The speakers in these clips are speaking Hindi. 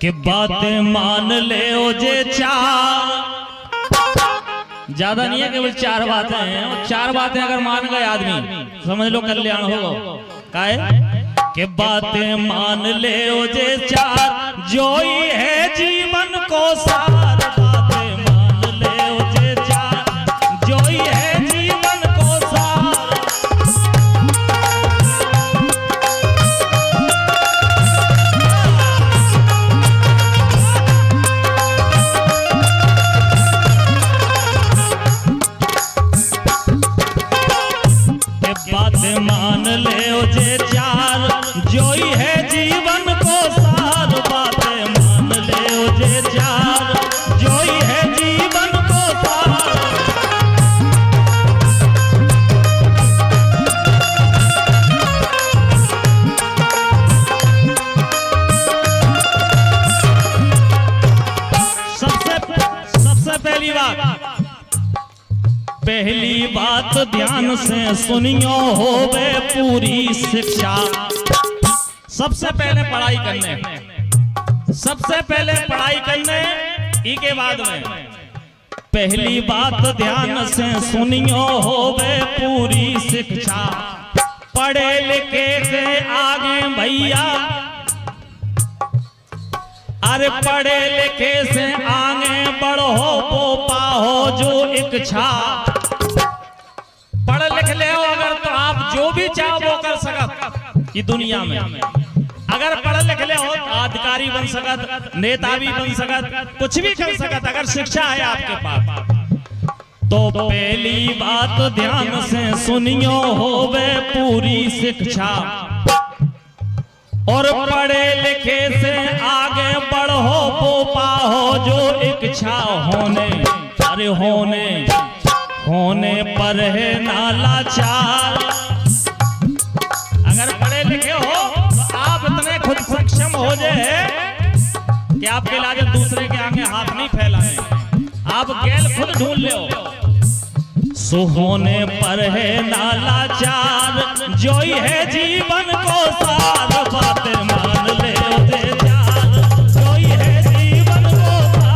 कि बातें मान ले ओ जे चार, ज्यादा नहीं है, केवल 4 बातें हैं, और 4 बातें अगर मान गए आदमी समझ लो कल्याण होगा। काहे कि बातें मान ले ओ जे चार, जो ही है जीवन को सार। बातें मान ले ओ जे चार, जो ही है जीवन को सार। बातें मान ले ओ जे चार, जो ही है जीवन को सार। बातें मान ले ओ जे चार, जो ही है जीवन को सार। सबसे पहली बात ध्यान से सुनियो होवे पूरी शिक्षा। सबसे पहले पढ़ाई करने ई के बाद में पहली बात ध्यान से सुनियो होवे पूरी शिक्षा। पढ़े लिखे से आगे भैया, अरे पढ़े लिखे से आगे बढ़ो, वो पाहो जो इच्छा। पढ़ लिख ले हो अगर तो आप जो भी चाहो वो कर सकत ये दुनिया में। अगर पढ़ लिख ले हो तो अधिकारी बन सकत, नेता भी बन सकत, कुछ भी कर सकत अगर शिक्षा है आपके पास। तो पहली बात ध्यान से सुनियो होवे पूरी शिक्षा, और पढ़े लिखे से आगे बढ़ो, वो पाहो जो इच्छा। होने पर है नाला चार। अगर पढ़े लिखे हो तो आप इतने खुद सक्षम हो जाए कि आपके लागे दूसरे के आगे हाथ नहीं फैलाए, आप गैल खुद ढूंढ लो। सो होने पर है नाला चार, जो ही है जीवन को सार। बातें मान ले ओ जे चार, जो ही है जीवन को सार।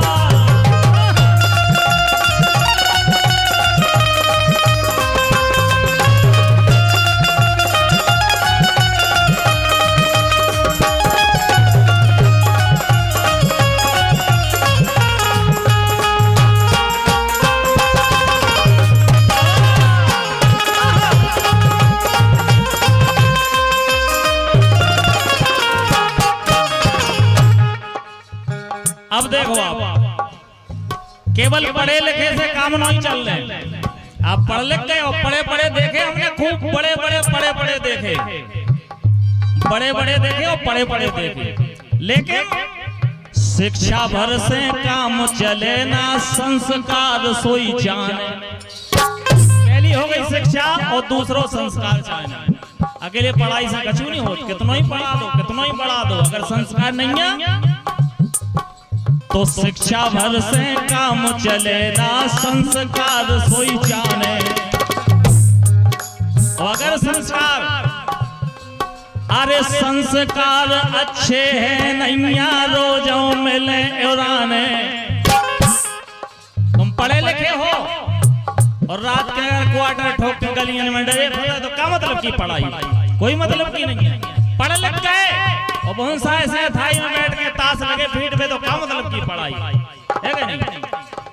अब देखो आप केवल पढ़े लिखे से काम नहीं चल रहे। आप पढ़ लिख गए और पढ़े देखे, हमने खूब बड़े बड़े देखे, बड़े देखे और पढ़े देखे, लेकिन शिक्षा भर से काम चले ना, संस्कार सोई जाने। पहली हो गई शिक्षा और दूसरो संस्कार जाने। अकेले पढ़ाई से कछु नहीं हो, कितना ही पढ़ा दो, कितना ही बढ़ा दो, अगर संस्कार नहीं है तो शिक्षा भर से काम चले ना, संस्कार सोई जाने। अगर संस्कार, अरे संस्कार अच्छे हैं नैया रोजों मिले उड़ाने। तुम पढ़े लिखे हो और रात के अगर क्वार्टर ठोक के गलियों में डरे तो क्या मतलब की पढ़ाई? कोई मतलब की नहीं है। पढ़ लिख गए और बहुत सा ऐसे थाई में बैठ के ताश लगे फीट पे तो क्या मतलब की पढ़ाई है कि नहीं?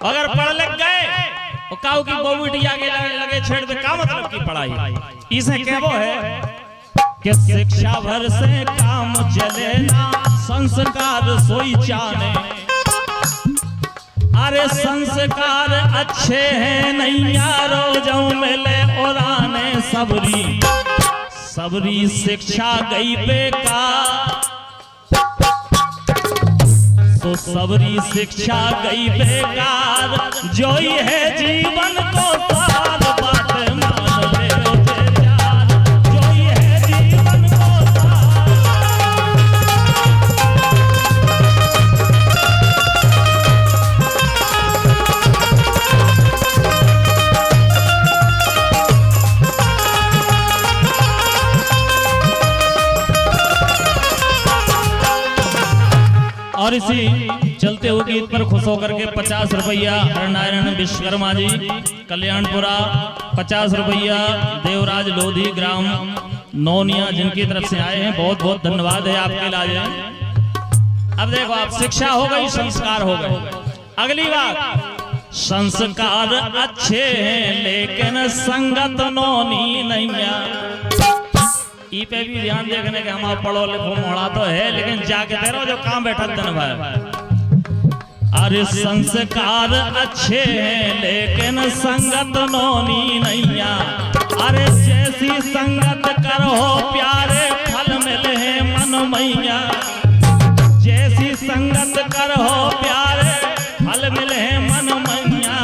अगर पढ़ लिख गए और काऊ की बहू बिटिया के लगे छेड़ पे क्या मतलब की पढ़ाई? इसे कहवो है कि शिक्षा भर से काम चले ना, संस्कार सोई जाने। अरे संस्कार अच्छे हैं नैया रोजों मिले उड़ाने। सबरी शिक्षा गई बेकार, तो सबरी शिक्षा गई बेकार, जो ही है जीवन को सार। बातें मान ले ओ जे चार, जो ही है जीवन को सार। और इसी चलते हुए गीत पर खुश होकर के 50 रुपया हरनारायण विश्वकर्मा जी कल्याणपुरा, 50 रुपया देवराज लोधी ग्राम नौनिया जिनकी तरफ से आए हैं, बहुत बहुत धन्यवाद है आपके लाजे। अब देखो आप, शिक्षा हो गई, संस्कार हो गए। अगली बात, संस्कार अच्छे हैं लेकिन संगत नौनी नैया। ई पे भी ध्यान देखने के हम पढ़ो लिखो मोड़ा तो है, लेकिन जाके तेरो जो काम बैठा दिन भर। अरे संस्कार अच्छे हैं लेकिन संगत नौनी नैया। अरे जैसी संगत करो प्यारे फल मिले हैं मन मैया। जैसी संगत करो प्यारे फल मिले हैं मन मैया।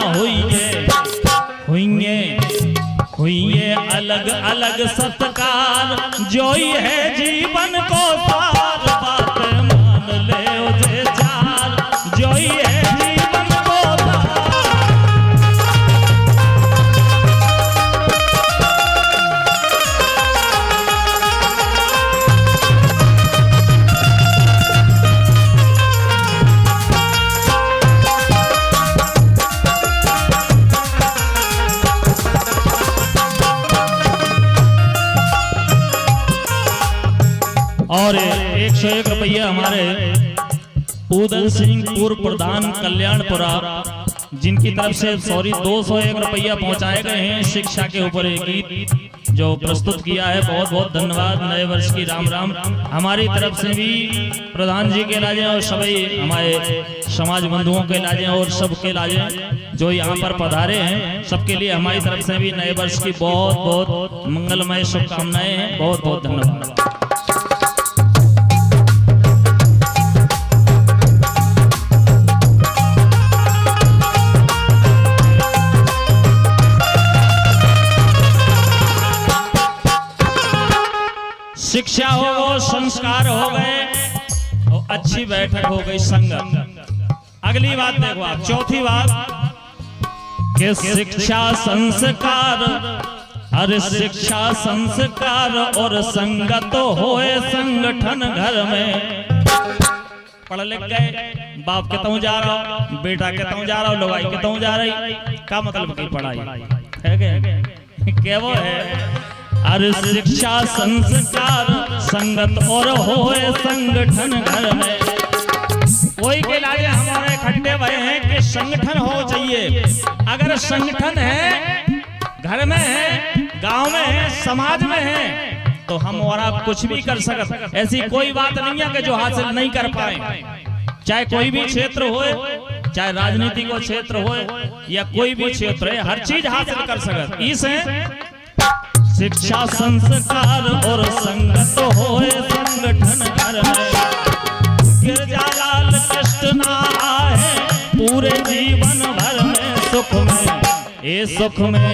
हुई अलग अलग सत्कार जो ही है जीवन को सार। बात मान ले उसे चार जो ही है जीवन को सार। और 101 रुपया हमारे उदल सिंह पूर्व प्रधान कल्याणपुरा जिनकी तरफ से 201 रुपया पहुंचाए गए हैं। शिक्षा के ऊपर एक गीत जो प्रस्तुत किया है, बहुत बहुत धन्यवाद। नए वर्ष की राम राम हमारी तरफ से भी प्रधान जी के लाजे और सभी हमारे समाज बंधुओं के लाजे और सबके लाजे जो यहाँ पर पधारे हैं, सबके लिए हमारी तरफ से भी नए वर्ष की बहुत बहुत मंगलमय शुभकामनाएं हैं। बहुत बहुत धन्यवाद। शिक्षा हो गई, संस्कार हो गए और अच्छी बैठक हो गई, संगत। अगली बात देखो आप, चौथी बात कि शिक्षा संस्कार। अरे शिक्षा संस्कार और संगत होए संगठन घर में। पढ़ लिख गए, बाप के तू जा रहा, बेटा के तू जा रहा, लोगाई के तू जा रही, क्या मतलब की पढ़ाई है क्या वो है। अरे शिक्षा संस्कार संगत और होए संगठन घर में। कोई के लागे हमारे इकट्ठे भरे हैं कि संगठन हो चाहिए। अगर संगठन है, घर में है, गांव में है, समाज में है, तो हम और आप कुछ भी कर सकते। ऐसी कोई बात नहीं है कि जो हासिल नहीं कर पाए। चाहे कोई भी क्षेत्र हो, चाहे राजनीति को क्षेत्र हो या कोई भी क्षेत्र है, हर चीज हासिल कर सकते। इस शिक्षा संस्कार और संगत होए संगठन घर में। गिरजालाल कृष्ण ना आए पूरे जीवन भर में सुख में। ए सुख में,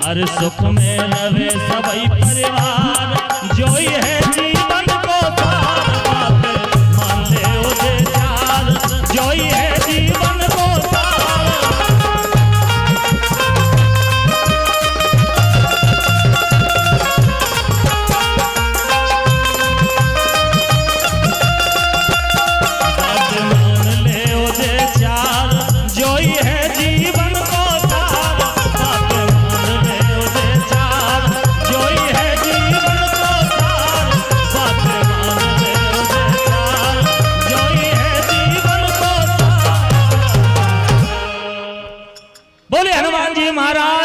हर सुख में रवे सभी परिवार जो ही है जीवन को सार। बात मान ले उसे चार जो ही है जीवन को सार। बोले हनुमान जी महाराज।